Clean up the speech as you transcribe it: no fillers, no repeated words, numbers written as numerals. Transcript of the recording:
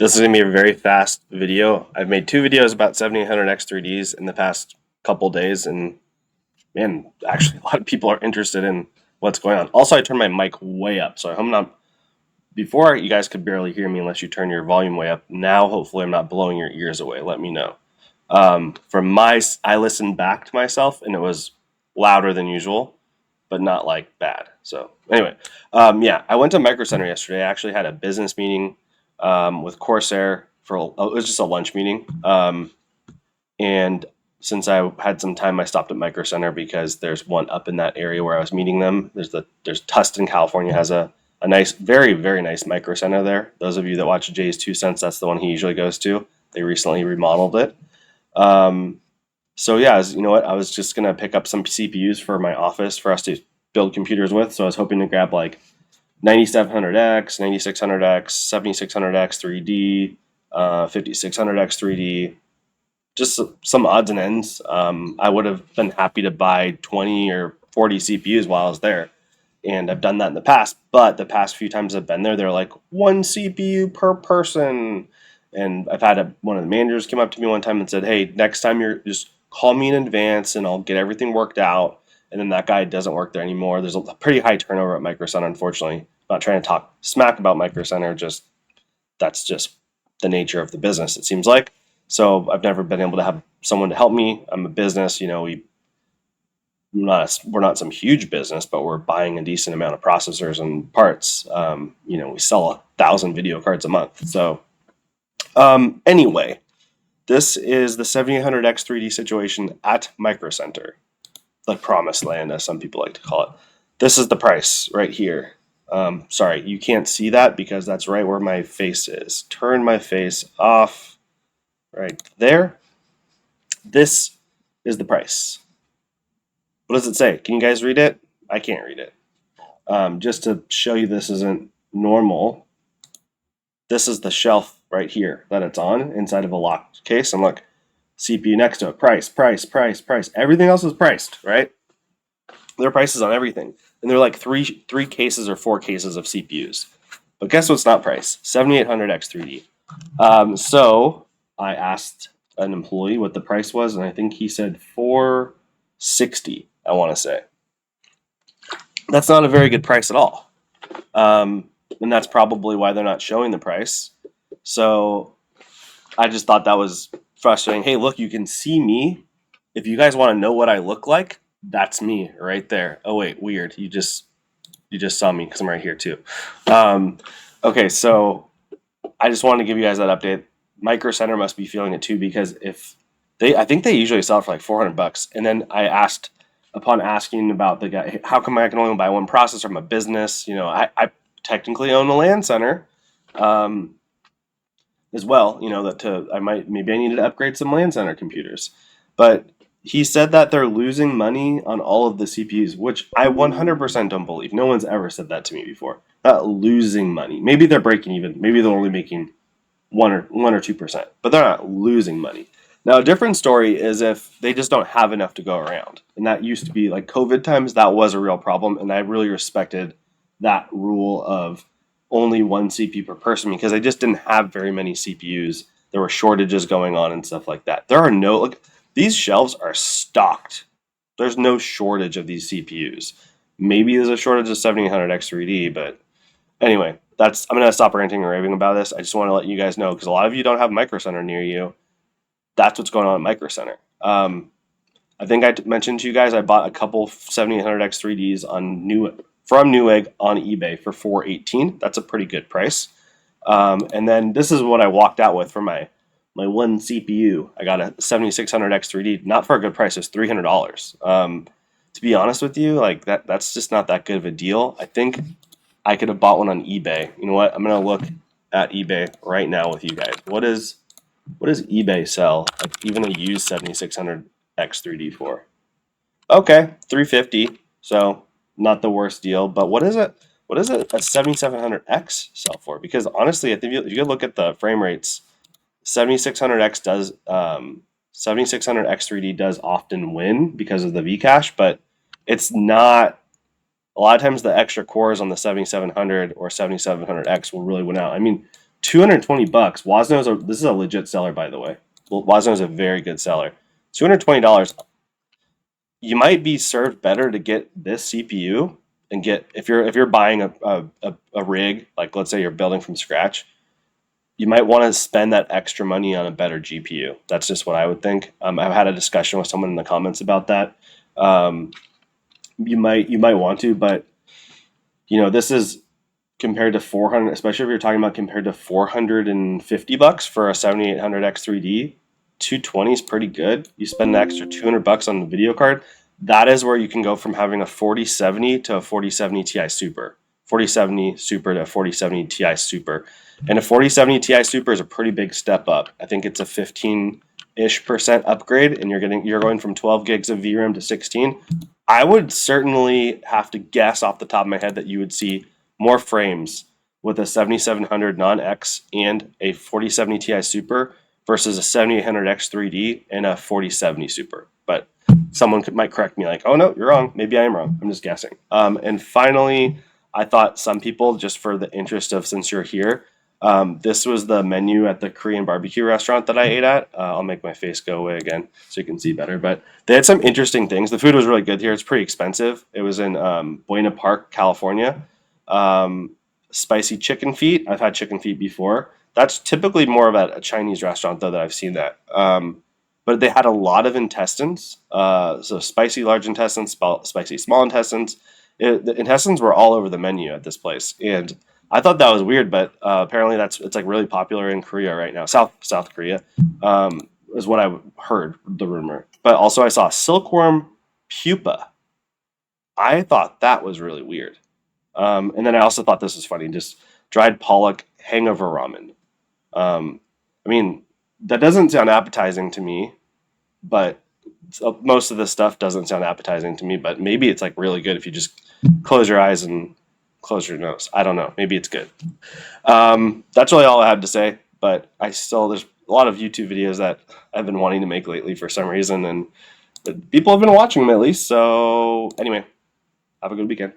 This is going to be a very fast video. I've made two videos about 7800X3Ds in the past couple days, and man, actually a lot of people are interested in what's going on. Also, I turned my mic way up, so I'm not, before you guys could barely hear me unless you turn your volume way up. Now, hopefully I'm not blowing your ears away. Let me know. I listened back to myself and it was louder than usual, but not like bad. So anyway, yeah, I went to MicroCenter yesterday. I actually had a business meeting with Corsair it was just a lunch meeting. And since I had some time, I stopped at MicroCenter because there's one up in that area where I was meeting them. There's Tustin, California has a nice, very, very nice MicroCenter there. Those of you that watch Jay's 2 Cents, that's the one he usually goes to. They recently remodeled it. So yeah, you know what? I was just gonna pick up some CPUs for my office for us to build computers with. So I was hoping to grab like 9700X, 9600X, 7600X 3D, 5600X 3D, just some odds and ends. I would have been happy to buy 20 or 40 CPUs while I was there. And I've done that in the past, but the past few times I've been there, they're like one CPU per person. And I've had one of the managers came up to me one time and said, "Hey, next time you're just call me in advance and I'll get everything worked out." And then that guy doesn't work there anymore. There's a pretty high turnover at MicroCenter, unfortunately. I'm not trying to talk smack about MicroCenter, that's just the nature of the business, it seems like. So I've never been able to have someone to help me. I'm a business, we're not some huge business, but we're buying a decent amount of processors and parts. We sell 1,000 video cards a month. So anyway, this is the 7800X 3D situation at MicroCenter, the promised land, as some people like to call it. This is the price right here. Sorry, you can't see that because that's right where my face is. Turn my face off right there. This is the price. What does it say? Can you guys read it? I can't read it. Just to show you this isn't normal, this is the shelf right here that it's on inside of a locked case. And look, CPU next to it, price, price, price, price. Everything else is priced, right? There are prices on everything. And they're like three cases or 4 cases of CPUs. But guess what's not priced? 7800X 3D. So I asked an employee what the price was, and I think he said $460, I want to say. That's not a very good price at all. And that's probably why they're not showing the price. So I just thought that was frustrating. Hey, look, you can see me. If you guys want to know what I look like, that's me right there. Oh wait, weird. You just saw me because I'm right here too. Okay, so I just wanted to give you guys that update. MicroCenter must be feeling it too, because I think they usually sell it for like $400. And then I asked, upon asking about the guy, how come I can only buy one processor? I'm a business. I technically own a LAN center as well. Maybe I needed to upgrade some LAN center computers. But he said that they're losing money on all of the CPUs, which I 100% don't believe. No one's ever said that to me before. Not losing money. Maybe they're breaking even. Maybe they're only making 1 or 2%, but they're not losing money. Now, a different story is if they just don't have enough to go around. And that used to be like COVID times, that was a real problem. And I really respected that rule of only 1 CPU per person, because I just didn't have very many CPUs. There were shortages going on and stuff like that. These shelves are stocked. There's no shortage of these CPUs. Maybe there's a shortage of 7800X 3D, but anyway, I'm going to stop ranting and raving about this. I just want to let you guys know, because a lot of you don't have MicroCenter near you. That's what's going on at MicroCenter. I think I mentioned to you guys I bought a couple 7800X 3Ds from Newegg on eBay for $418. That's a pretty good price. And then this is what I walked out with for my one CPU. I got a 7600X 3D, not for a good price. It was $300. To be honest with you, like that's just not that good of a deal. I think I could have bought one on eBay. You know what? I'm gonna look at eBay right now with you guys. What does eBay sell, like even a used 7600X 3D for? Okay, $350. So not the worst deal. But what is it? What does a 7700X sell for? Because honestly, I think if you look at the frame rates, 7600X 3D does often win because of the Vcache, but it's not. A lot of times the extra cores on the 7700 or 7700X will really win out. I mean, $220. This is a legit seller, by the way. Well, Wozno is a very good seller. $220. You might be served better to get this CPU and get, if you're buying a rig, like let's say you're building from scratch, you might want to spend that extra money on a better GPU. That's just what I would think. I've had a discussion with someone in the comments about that. You might want to, but this is compared to 400, especially if you're talking about compared to $450 for a 7800X3D. 220 is pretty good. You spend an extra $200 on the video card. That is where you can go from having a 4070 to a 4070 Ti Super, 4070 Super to a 4070 Ti Super. And a 4070 Ti Super is a pretty big step up. I think it's a 15-ish% upgrade, and you're going from 12 gigs of VRAM to 16. I would certainly have to guess off the top of my head that you would see more frames with a 7700 non-X and a 4070 Ti Super versus a 7800X 3D and a 4070 Super. But someone might correct me like, oh no, you're wrong. Maybe I am wrong. I'm just guessing. And finally, I thought some people, just for the interest of, since you're here, this was the menu at the Korean barbecue restaurant that I ate at. I'll make my face go away again so you can see better. But they had some interesting things. The food was really good here. It's pretty expensive. It was in Buena Park, California. Spicy chicken feet. I've had chicken feet before. That's typically more of a Chinese restaurant, though, that I've seen that. But they had a lot of intestines. So spicy large intestines, spicy small intestines. The intestines were all over the menu at this place. And I thought that was weird, but apparently it's like really popular in Korea right now. South Korea is what I heard, the rumor. But also I saw silkworm pupa. I thought that was really weird. And then I also thought this was funny, just dried pollock hangover ramen. I mean, that doesn't sound appetizing to me, but most of this stuff doesn't sound appetizing to me, but maybe it's like really good if you just close your eyes and close your nose. I don't know. Maybe it's good. That's really all I have to say, but there's a lot of YouTube videos that I've been wanting to make lately for some reason, and people have been watching them at least. So anyway, have a good weekend.